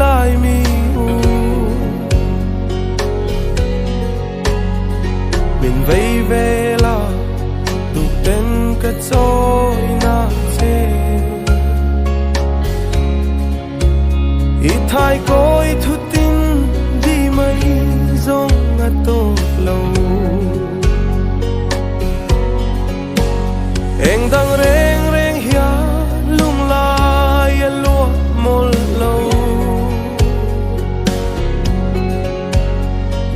lai mi u min vei ve la tu ten ka choi na che I thai koi thu tin di mai zong a to lo eng dang reng reng hia lung lai a lo mol lo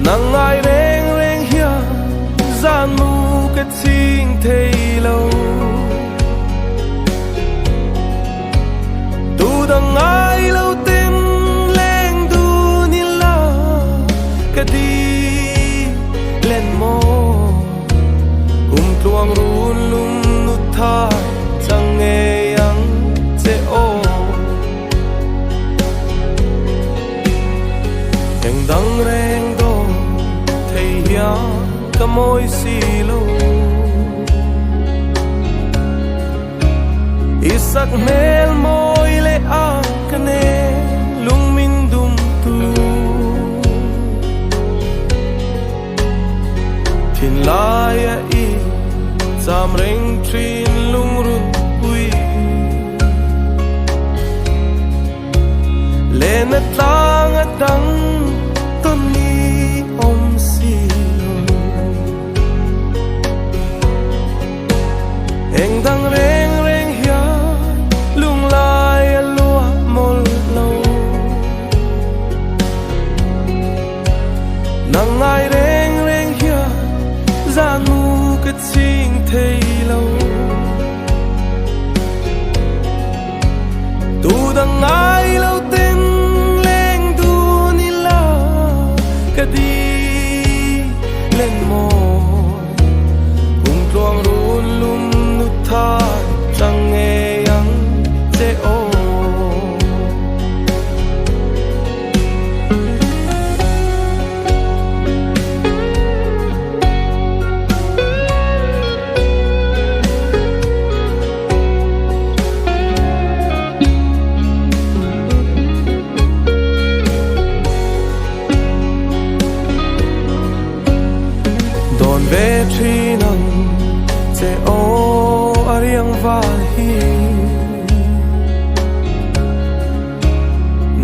nang ai reng reng hia zan mu ka ching thei lo tu dang ai lo tin leng du ni la ka di len mo tuang run lum nu tha chẳng nghe yang che o yang dang reng do thei hia ka moi si lo isak mel moi le a ka ne lung min dum tu thin lai a I Sam reng trin lung run ui lên at lang at dang ton ni om si lo eng dang reng reng hia lung lai a lua mol lo nang ai reng reng hia zan mu ka ching thei lo tu dang ai lo tin leng du ni la ka di len mo tuang run lum nu tha chẳng nghe yang che o ve tri nang che o ariang va hi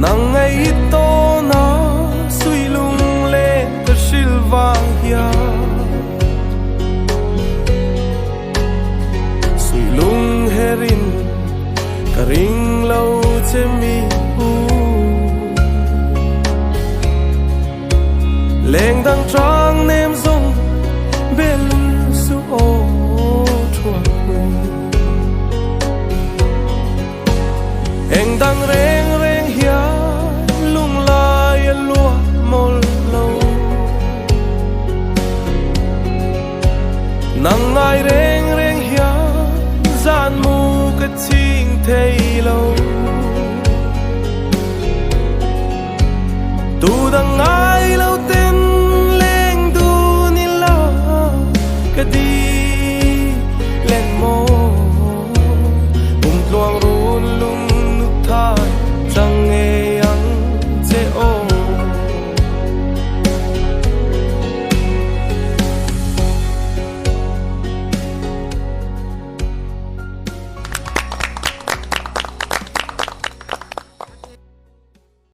nang ai to na sui lung le ka shil va hia sui lung herin ka ring lo che mi u leng dang trang nem zong bel su o thua eng dang reng reng hia lung lai a lua mol lo nang ai reng reng hia zan mu ka ching thei